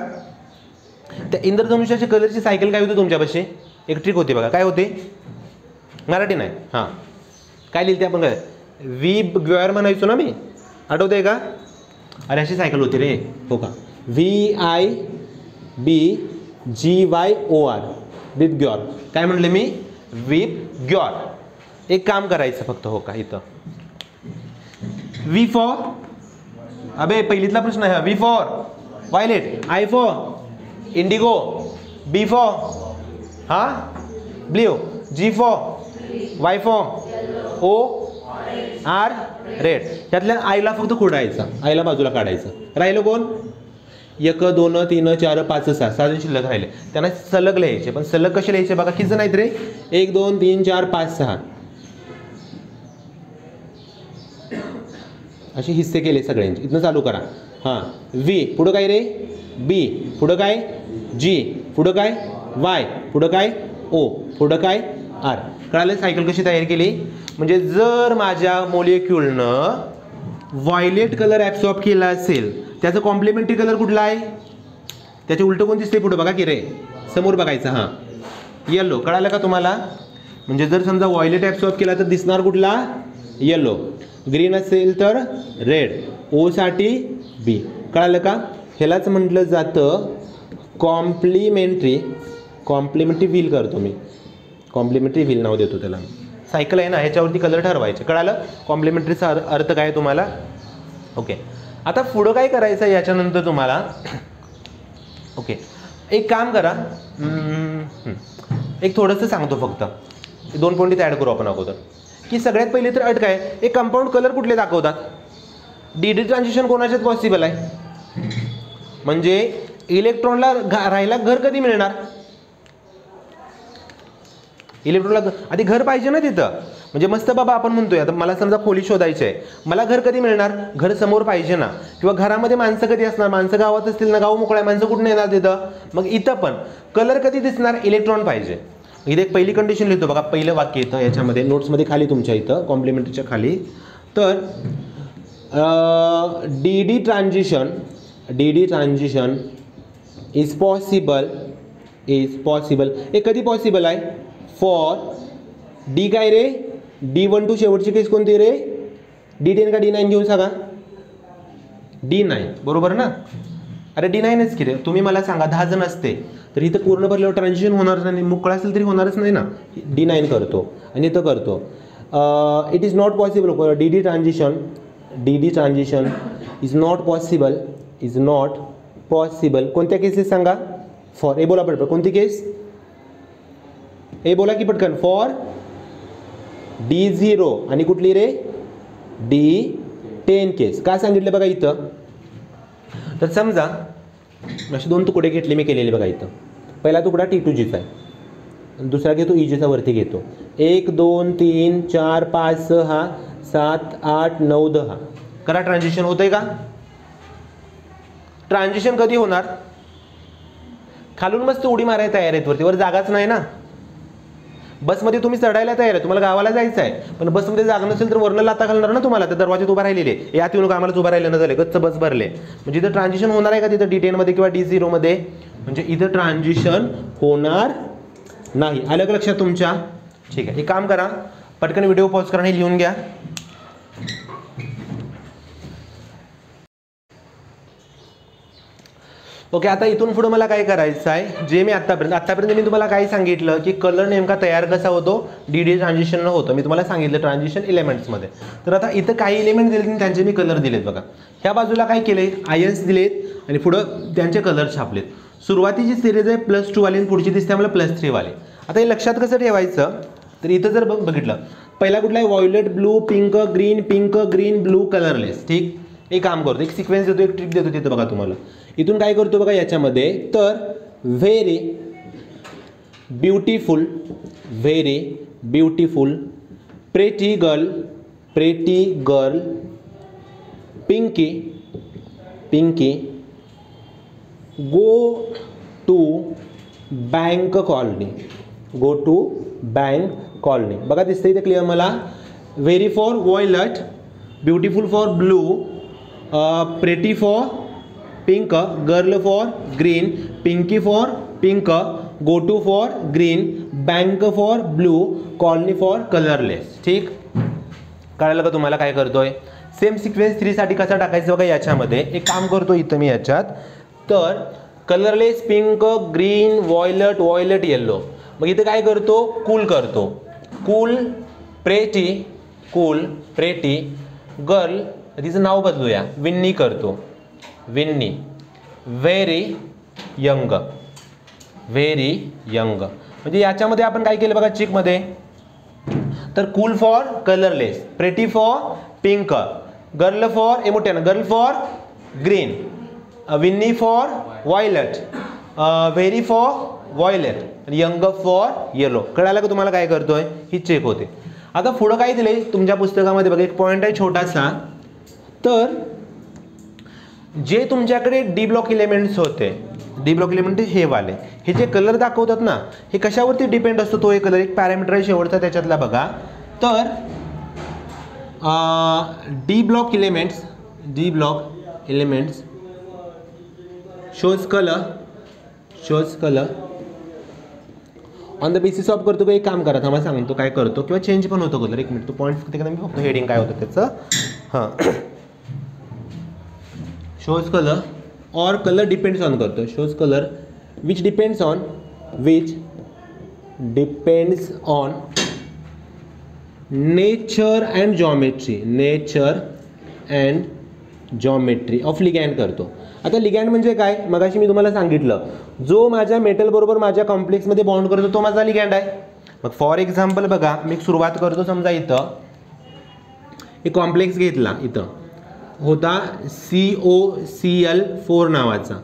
त्या इंद्रधनुष्याच्या कलरची सायकल काय होती तुमच्यापाशी, एक ट्रिक होती बघा. काय होते, मराठी नाही, हां काय लिहिते आपण, काय व्ही ग्युअर म्हणायचो ना मी, आठवतंय का. अरे अशी सायकल होती रे. हो का, VIBGYOR विथ ग्युअर. काय म्हणले मी, विथ ग्युअर. एक काम करायचं फक्त. हो का, इथं V फॉर, अबे पहिलीतला प्रश्न आहे. V for violet, I for indigo, B for blue, G for Y for O R red. त्यातल्या आईला फक्त खोडायचा, आईला बाजूला काढायचं. राहिलं कोण, 1 2 3 4 5 6 6 जण शिल्लक राहिले. त्यांना सलग लिहायचे. पण सलग कसे लिहायचे बघा, किती जण आहेत रे, 1 2 3 4 5 6 असे हिस्से केले सगळ्यांचे. इथनं चालू करा. हां, V पुढं काय रे, B पुढं काय, G पुढं काय, Y पुढं काय, O पुढं काय, R. कळालं सायकल कशी तयार केली. म्हणजे जर माझ्या मॉलिक्यूलनं व्हायलेट कलर ॲब्सॉर्ब केला असेल, त्याचं कॉम्प्लिमेंटरी कलर कुठला आहे, त्याचे उलटं कोण दिसते पुढं बघा की रे, समोर बघायचं. हां, येलो. कळालं का तुम्हाला. म्हणजे जर समजा व्हायलेट ॲब्सॉर्ब केला तर दिसणार कुठला, येलो. ग्रीन असेल तर रेड, ओ साठी बी. कळालं का. ह्यालाच म्हटलं जातं कॉम्प्लिमेंटरी व्हील करतो मी, कॉम्प्लिमेंटरी व्हील नाव देतो त्याला. सायकल आहे ना, ह्याच्यावरती कलर ठरवायचे. कळालं कॉम्प्लिमेंटरीचा अर्थ काय तुम्हाला. ओके, आता पुढं काय करायचं आहे याच्यानंतर तुम्हाला, ओके एक काम करा, एक थोडंसं सांगतो फक्त, 2 पॉईंट ॲड करू आपण अगोदर, की सगळ्यात पहिले तर अट काय, एक कंपाऊंड कलर कुठले दाखवतात, डी ट्रान्झिशन कोणाच्यात पॉसिबल आहे, म्हणजे इलेक्ट्रॉनला राहायला घर कधी मिळणार, इलेक्ट्रॉनला आधी घर पाहिजे ना तिथं, म्हणजे मस्त बाबा आपण म्हणतोय आता मला समजा खोली शोधायची आहे, मला घर कधी मिळणार, घर समोर पाहिजे ना, किंवा घरामध्ये माणसं कधी असणार, माणसं गावात असतील ना, गाव मोकळ्या, माणसं कुठून येणार तिथं, मग इथं पण कलर कधी दिसणार, इलेक्ट्रॉन पाहिजे. इथे एक पहिली कंडिशन लिहितो बघा, पहिलं वाक्य येतं याच्यामध्ये नोट्समध्ये खाली तुमच्या इथं कॉम्प्लिमेंटरीच्या खाली, तर डी ट्रान्झिशन इज पॉसिबल हे कधी पॉसिबल आहे, फॉर डी काय रे, D12 शेवटची केस कोणती रे, D10 का D9 घेऊन सांगा, D9 बरोबर ना, अरे D9च की रे, तुम्ही मला सांगा 10 जण असते तर इथं पूर्ण भरल्यावर ट्रान्झिशन होणारच नाही, मोकळा असेल तरी होणारच नाही ना, D9 करतो आणि इथं करतो. It is not possible D transition is not possible कोणत्या केसेस सांगा, फॉर ए बोला पटकन, कोणती केस, ए बोला की पटकन, फॉर D0 आणि कुठली रे, D10 केस. काय सांगितलं बघा इथं, तर समजा असे 2 तुकडे घेतले मी केलेले बघा इथं, पहिला तुकडा T2Gचा आहे, दुसरा घेतो EGचा वरती घेतो, 1 2 3 4 5 6 7 8 9 10 करा, ट्रान्झिशन होतंय का, ट्रान्झिशन कधी होणार, खालून मस्त उडी मारायला तयार आहेत, वरती वर जागाच नाही ना, बसमध्ये तुम्ही चढायला तयार आहे, तुम्हाला गावाला जायचं आहे, पण बसमध्ये जागा नसेल तर वरनं लाता घालणार ना तुम्हाला, त्या दरवाजात उभा राहिलेले, यात येऊन आम्हाला उभा राहिलं झाले, गच्च बस भरले, म्हणजे इथं ट्रान्झिशन होणार आहे का तिथं D10 मध्ये किंवा D0 मध्ये, म्हणजे इथं ट्रान्झिशन होणार नाही. आलं का लक्षात तुमच्या, ठीक आहे. एक काम करा, पटकन व्हिडिओ पॉज करा आणि लिहून घ्या. ओके, आता इथून पुढे मला काय करायचं आहे, जे मी आतापर्यंत मी तुम्हाला काय सांगितलं की कलर नेमका तयार कसा होतो, डी ट्रान्झिशन होतं, मी तुम्हाला सांगितलं ट्रान्झिशन एलिमेंट्समध्ये. तर आता इथं काही एलिमेंट दिले त्यांचे मी कलर दिलेत बघा, ह्या बाजूला काय केले, आयन्स दिलेत आणि पुढं त्यांचे कलर छापलेत. सुरुवातीची सिरीज आहे +2 वाली, पुढची दिसते मला +3 वाली. आता हे लक्षात कसं ठेवायचं, तर इथं जर बघितलं, पहिला कुठला आहे, violet blue pink green blue colourless. ठीक, एक काम करतो, एक सिक्वेन्स देतो, एक ट्रिक देतो तिथं बघा तुम्हाला. इथून काय करतो बघा याच्यामध्ये, तर very beautiful pretty girl Pinky go to bank colony. बघा दिसतंय इथे क्लिअर मला, very for violet, beautiful for blue, pretty for pink, girl for green, Pinky for pink, go to for green, bank for blue, colony for colourless. ठीक, कळलं का तुम्हाला काय करतोय, सेम सिक्वेन्स 3 साठी कसा टाकायचं बघा याच्यामध्ये. एक काम करतो इथं मी याच्यात, तर colourless pink green violet yellow, मग इथं काय करतो, कूल करतो, कूल प्रेटी गर्ल, तिचं नाव बदलूया, विन्नी करतो, विन्नी, व्हेरी यंग, म्हणजे याच्यामध्ये आपण काय केलं बघा चिकमध्ये, तर cool for colourless, pretty for pink, girl for एमोटेन, girl for green, winnie for violet, very for violet, young for yellow. कळालं का तुम्हाला काय करतोय, ही चेक होते. आता पुढं काय दिले तुमच्या पुस्तकामध्ये बघा, एक पॉईंट आहे छोटासा, तर जे तुमच्याकडे डी ब्लॉक एलिमेंट्स होते, डी ब्लॉक एलिमेंट हे वाले, हे जे कलर दाखवतात ना, हे कशावरती डिपेंड असतो, तो एक कलर, एक पॅरामीटर आहे शेवटचा त्याच्यातला बघा. तर D block elements shows colour on the basis of करतो का, एक काम करा थांबा सांगतो काय करतो, किंवा चेंज पण होतो कलर. एक मिनिट, तो पॉईंट फक्त मी फक्त हेडिंग काय होतं त्याचं, हां, शोज कलर और कलर डिपेंड्स ऑन करतो, shows colour which depends on nature and geometry of ligand करतो. आता लिगॅन्ड म्हणजे काय, मगाशी मी तुम्हाला सांगितलं, जो माझ्या मेटल बरोबर माझ्या कॉम्प्लेक्समध्ये बॉन्ड करतो तो माझा लिगॅन्ड आहे. मग फॉर एक्झाम्पल बघा, मी सुरुवात करतो. समजा इथं एक कॉम्प्लेक्स घेतला, इथं होता COCl4 नावाचा,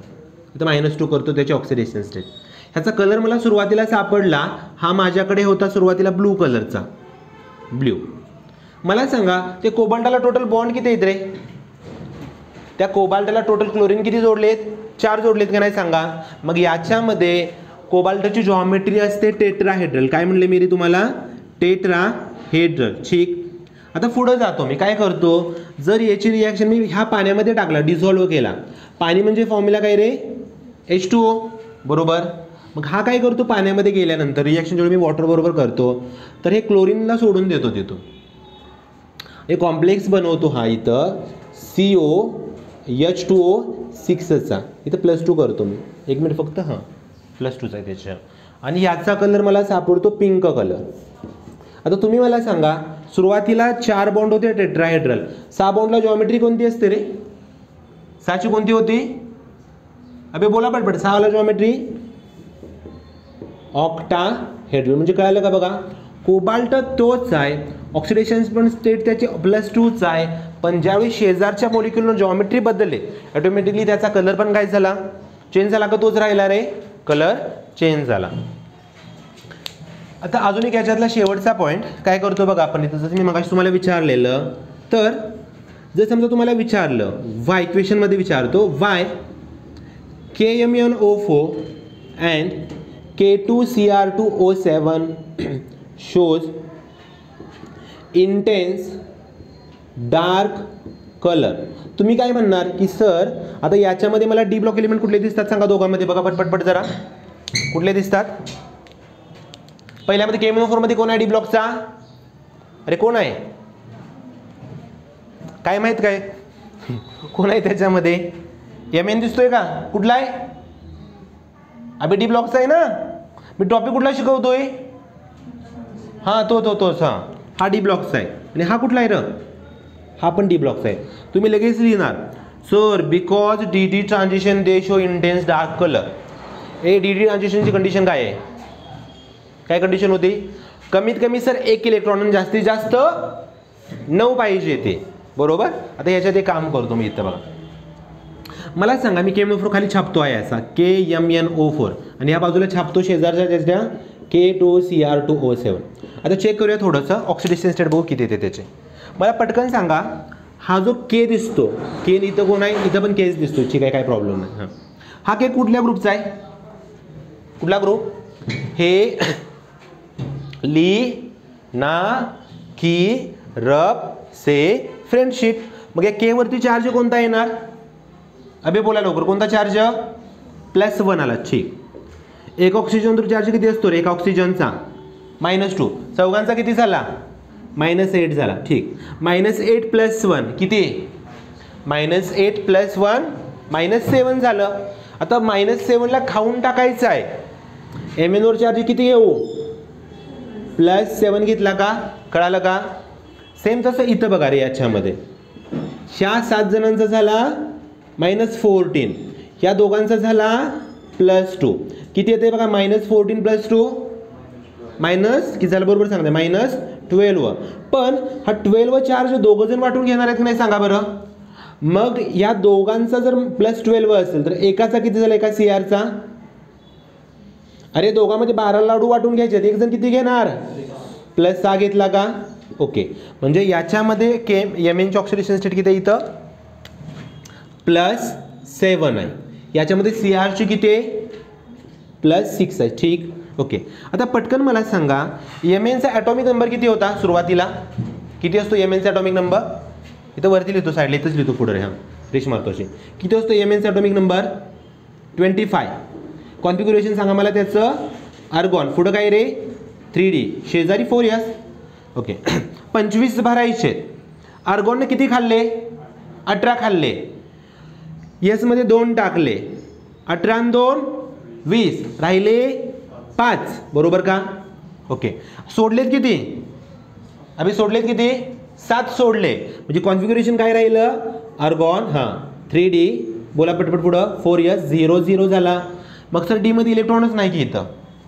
इथं -2 करतो त्याची ऑक्सिडेशन स्टेट. ह्याचा कलर मला सुरुवातीला सापडला, हा माझ्याकडे होता सुरुवातीला ब्लू कलरचा, ब्ल्यू. मला सांगा ते कोबाल्टाला टोटल बॉन्ड किती आहेत रे? त्या कोबाल्टाला टोटल क्लोरीन किती जोडलेत? 4 जोडलेत का नाही सांगा. मग याच्यामध्ये कोबाल्टाची जॉमेट्री असते टेट्राहेड्रल. काय म्हणले मी रे तुम्हाला? टेट्राहेड्रल. ठीक. आता पुढे जातो मी, काय करतो, जर याची रिॲक्शन मी ह्या पाण्यामध्ये टाकला, डिझॉल्व्ह केला. पाणी म्हणजे फॉर्म्युला काय रे? H2O, बरोबर. मग हा काय करतो, पाण्यामध्ये गेल्यानंतर रिॲक्शन जेव्हा मी वॉटर बरोबर करतो तर हे क्लोरीनला सोडून देतो तिथून, एक कॉम्प्लेक्स बनवतो. हा इथं COH2O6चा इथं +2 करतो मी. 1 मिनिट फक्त. हां, +2चा आहे त्याच्या. आणि याचा कलर मला सापडतो पिंक कलर. आता तुम्ही मला सांगा, सुरुवातीला 4 बॉन्ड होते टेट्राहेड्रल, 6 बॉन्डला जॉमेट्री कोणती असते रे? 6ची कोणती होती? अबे बोला पटपट. 6ला जॉमेट्री ऑक्टाहेड्रल. म्हणजे कळालं का? बघा, कोबाल्ट तोच आहे, ऑक्सिडेशन पण स्टेट त्याची +2च आहे, पण ज्यावेळी शेजारच्या मॉलिक्युलनं जॉमेट्री बदलले ऑटोमॅटिकली त्याचा कलर पण काय झाला? चेंज झाला का? तोच राहिला रे, कलर चेंज झाला. आता अजून एक याच्यातला शेवटचा पॉईंट काय करतो बघा आपण इथं, जसं मी मगाशी तुम्हाला विचारलेलं, तर जर समजा तुम्हाला विचारलं y इक्वेशनमध्ये विचारतो, y KMnO4 and K2Cr2O7 shows intense dark color. तुम्ही काय म्हणणार की सर आता याच्यामध्ये मला डी ब्लॉक एलिमेंट कुठले दिसतात सांगा दोघांमध्ये? बघा पटपट जरा, कुठले दिसतात? पहिल्यामध्ये KMnO4 मध्ये कोण आहे डी ब्लॉकचा? अरे कोण आहे? काय माहित काय कोण आहे त्याच्यामध्ये? Mn दिसतोय का? कुठला आहे? अबे डी ब्लॉकचा आहे ना. मी टॉपिक कुठला शिकवतोय? हां, तोच. हां, हा डी ब्लॉकचा आहे. आणि हा कुठला आहे र? हा पण डी ब्लॉकचा आहे. तुम्ही लगेच लिहिणार, sir because DD transition they show intense dark colour. DD ट्रान्झिशनची कंडिशन काय आहे? काय कंडिशन होती? कमीत कमी सर 1 इलेक्ट्रॉन, जास्तीत जास्त 9 पाहिजे ते, बरोबर. आता याच्यात एक काम करतो मी इथं बघा, मला सांगा मी KMnO4 खाली छापतो आहे असा KMnO4 आणि या बाजूला छापतो शेजारच्या त्याच्या K2Cr2O7. आता चेक करूया थोडंसं ऑक्सिडेशन स्टेट बघू किती येते त्याचे. मला पटकन सांगा, हा जो K दिसतो, K इथं कोण आहे? इथं पण Kच दिसतो. ठीक आहे, काय प्रॉब्लेम नाही. हां, हा K कुठल्या ग्रुपचा आहे? कुठला ग्रुप? हे ली ना की रब से फ्रेंडशिप. मग या K वरती चार्ज कोणता येणार? अबे बोला लवकर, कोणता चार्ज? +1 आला. ठीक. एक ऑक्सिजन चार्ज किती असतो रे? एक ऑक्सिजनचा -2. चौघांचा किती झाला? -8 झाला. ठीक. -8 + 1 किती? -8 + 1 -7 झालं. आता -7ला खाऊन टाकायचं आहे. Mn वर चार्ज किती येऊ? +7 घेतला का? कळालं का? सेम तसं इथं बघा रे, याच्यामध्ये ह्या 7 जणांचा झाला -14, ह्या दोघांचा झाला +2. किती येते बघा? -14 + 2 किती झालं? बरोबर सांगते, -12. पण हा 12 चार्ज दोघं जण वाटून घेणार आहेत की नाही सांगा बरं? मग या दोघांचा जर +12 असेल तर एकाचा किती झाला? एका CRचा? अरे दोघांमध्ये 12 लाडू वाटून घ्यायचे, एक जण किती घेणार? +6 घेतला का? ओके. म्हणजे याच्यामध्ये Mnची ऑक्सिडेशन स्टेट किती आहे? इथं +7 आहे. याच्यामध्ये CRची किती आहे? +6 आहे. ठीक. ओके. आता पटकन मला सांगा, Mnचा ॲटॉमिक नंबर किती होता सुरुवातीला? किती असतो Mnचा ॲटॉमिक नंबर? इथं वरती लिहितो, साईडला इथंच लिहितो पुढे. हां, रेश मारतो असे. किती असतो Mnचा ॲटॉमिक नंबर? 25. कॉन्फिग्युरेशन सांगा मला त्याचं. आर्गॉन पुढं काय रे? 3D, शेजारी 4s. ओके. 25 भरायचे. आर्गॉनने किती खाल्ले? 18 खाल्ले. यसमध्ये 2 टाकले. 18 आणि 2 20, राहिले 5, बरोबर का? ओके. सोडलेत किती? अभि सोडलेत किती? 7 सोडले. म्हणजे कॉन्फिग्युरेशन काय राहिलं? अर्गॉन, हां 3D, बोला पटपट पुढं 4s 0 0 झाला. मग सर डीमध्ये इलेक्ट्रॉनच नाही की इथं.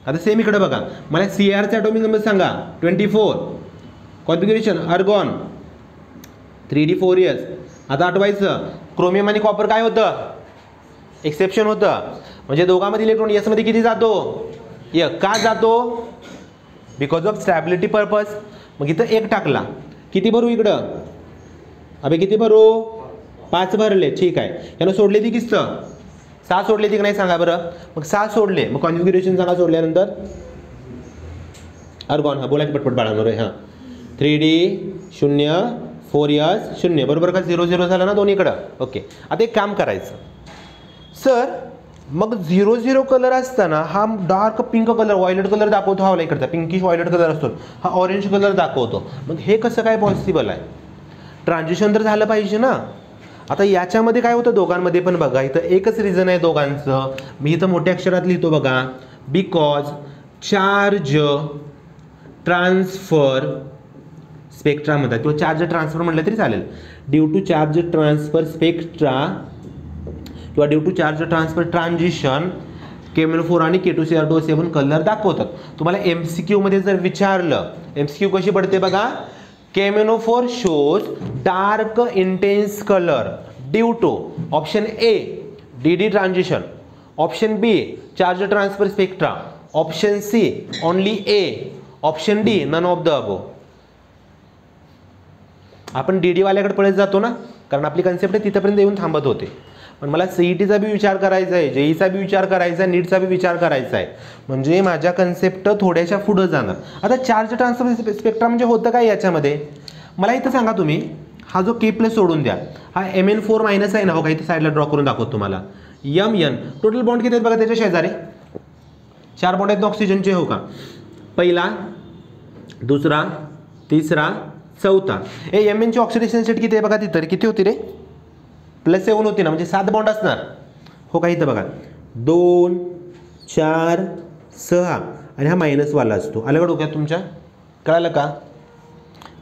आता सेम इकडे बघा, मला Crचा ॲटॉमिक नंबर सांगा 24. Configuration अर्गॉन 3D 4s. आता आठवायचं क्रोमियम आणि कॉपर काय होतं, एक्सेप्शन होतं. म्हणजे दोघांमध्ये इलेक्ट्रॉन यसमध्ये किती जातो, का जातो, बिकॉज ऑफ स्टॅबिलिटी पर्पज. मग इथं 1 टाकला, किती भरू इकडं, अबे किती भरू, 5 भरले. ठीक आहे, यानं सोडले ती किस्त 6 सोडले ती की नाही सांगा बरं. मग 6 सोडले, मग कॉन्फिगरेशन सांगा सोडल्यानंतर. अर्गॉन, हां बोला की पटपट बाळांवर आहे. हां 3D 0 4s 0, बरोबर का, 0 0 झालं ना दोन्हीकडं. ओके, आता एक काम करायचं सर, मग 0 0 कलर असताना हा dark pink colour violet colour दाखवतो, हा इकडचा पिंकिश व्हायलेट कलर असतो, हा ऑरेंज कलर दाखवतो. मग हे कसं काय पॉसिबल आहे, ट्रान्झिशन तर झालं पाहिजे ना. आता याच्यामध्ये काय होतं दोघांमध्ये पण बघा, इथं एकच रिझन आहे दोघांचं. मी इथं मोठ्या अक्षरात लिहितो बघा, बिकॉज चार्ज ट्रान्सफर स्पेक्ट्रा म्हणतात किंवा चार्ज ट्रान्सफर म्हटलं तरी चालेल. Due to charge transfer spectra किंवा due to charge transfer transition KMnO4 आणि K2Cr2O7 कलर दाखवतात. तुम्हाला MCQ मध्ये जर विचारलं, MCQ कशी पडते बघा, KMnO4 shows dark intense color due to option A DD transition, option B charge transfer spectra, option C only A, option D none of the above. आपण DD वाल्याकडे पळत जातो ना, कारण आपली कन्सेप्ट तिथपर्यंत येऊन थांबत होते. पण मला CETचा बी विचार करायचा आहे, JEEचा बी विचार करायचा आहे, नीटचा बी विचार करायचा आहे. म्हणजे माझ्या कन्सेप्ट थोड्याशा पुढं जाणार. आता चार्ज ट्रान्सफर स्पेक्ट्रा म्हणजे होतं काय याच्यामध्ये, मला इथं सांगा तुम्ही, हा जो K+ सोडून द्या, हा Mn4 मायनस आहे ना, हो का, इथं साईडला ड्रॉ करून दाखवतो तुम्हाला. Mn टोटल बॉन्ड किती आहेत बघा त्याच्या शेजारी, 4 बॉन्ड आहेत ऑक्सिजनचे, हो का, पहिला, दुसरा, तिसरा, चौथा. Mn ची ऑक्सिडेशन स्टेट किती आहे बघा, तिथं किती होती रे, +7 होती ना, म्हणजे 7 बॉन्ड असणार, हो का. इथं बघा 2 4 6 आणि हा मायनसवाला असतो. आलं का डोक्यात तुमच्या, कळालं का.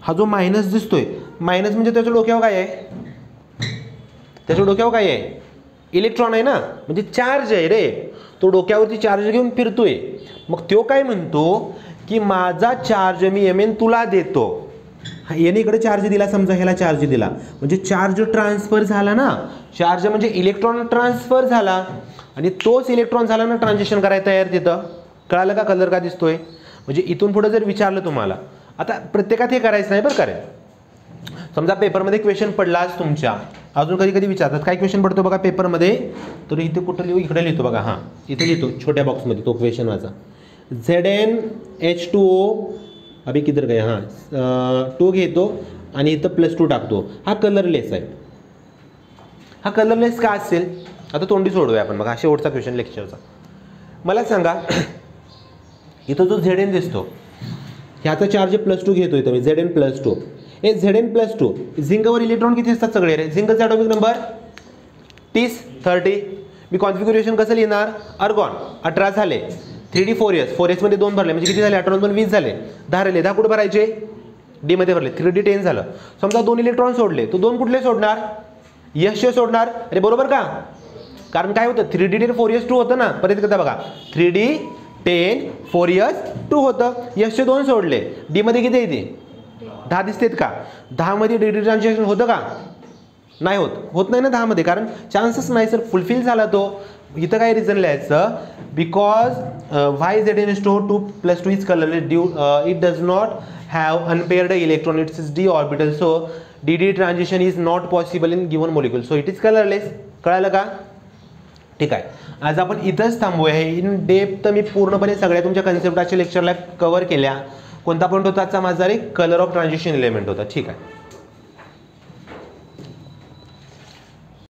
हा जो मायनस दिसतोय, मायनस म्हणजे त्याच्या डोक्यावर काय आहे, त्याच्या डोक्यावर काय आहे, इलेक्ट्रॉन आहे ना, म्हणजे चार्ज आहे रे, तो डोक्यावरती चार्ज घेऊन फिरतोय. मग तो काय म्हणतो की माझा चार्ज मी Mn तुला देतो. याने इकडे चार्ज दिला, समजा ह्याला चार्ज दिला, म्हणजे चार्ज ट्रान्सफर झाला ना. चार्ज म्हणजे इलेक्ट्रॉन ट्रान्सफर झाला, आणि तोच इलेक्ट्रॉन झाला ना ट्रान्झिशन करायला तयार. तिथं कळालं का कलर का दिसतोय. म्हणजे इथून पुढे जर विचारलं तुम्हाला, आता प्रत्येकात हे करायचं नाही बरं का रे. समजा पेपरमध्ये क्वेश्चन पडलाच तुमच्या, अजून कधी कधी विचारतात, काय क्वेश्चन पडतो बघा पेपरमध्ये, तर इथे कुठं लिहू, इकडे लिहितो बघा, हां इथे लिहितो छोट्या बॉक्समध्ये तो क्वेश्चन वाचा. ZnH2O अभी किधर गया, हां 2 घेतो आणि इथं +2 टाकतो. हा कलरलेस आहे. हा कलरलेस का असेल, आता तोंडी सोडूया आपण बघा, शेवटचा क्वेश्चन लेक्चरचा. मला सांगा, इथं जो Zn दिसतो, ह्याचा चार्ज +2 घेतो इथं मी, Zn+2. हे Zn+2 झिंकवर इलेक्ट्रॉन किती असतात सगळे रे, झिंकचा ॲटॉमिक नंबर 30 30. मी कॉन्फिगरेशन कसं लिहिणार, अर्गॉन 18 झाले, 3D 4s 4s मध्ये 2 भरले, म्हणजे किती झाले, 18 2 20 झाले, 10 राहिले, 10 कुठे भरायचे, D मध्ये भरले, 3D 10 झालं. समजा 2 इलेक्ट्रॉन सोडले, तो 2 कुठले सोडणार, यश सोडणार. अरे बरोबर का, कारण काय होतं 3D 10 4s 2 होतं ना. परत एकदा बघा, 3D 10 4s 2 होतं, यशचे 2 सोडले, D मध्ये किती येते, 10 दिसतेत का, 10 मध्ये DD ट्रान्झॅक्शन होतं का, नाही होत नाही ना 10 मध्ये, कारण चान्सेस नाही सर, फुलफिल झाला तो. इथं काय रिझन लिहायचं, because Y Zn2 +2 is colourless due it does not have unpaired electron, it's is d orbital, so DD transition is not possible in given molecule, so it is colourless. कळालं का. ठीक आहे, आज आपण इथंच थांबूया. हे इन डेप्थ मी पूर्णपणे सगळ्या तुमच्या कन्सेप्टाच्या लेक्चरला कव्हर केल्या. कोणता पॉईंट होता आजचा माझा रे, कलर ऑफ ट्रान्झिशन एलिमेंट होता. ठीक आहे.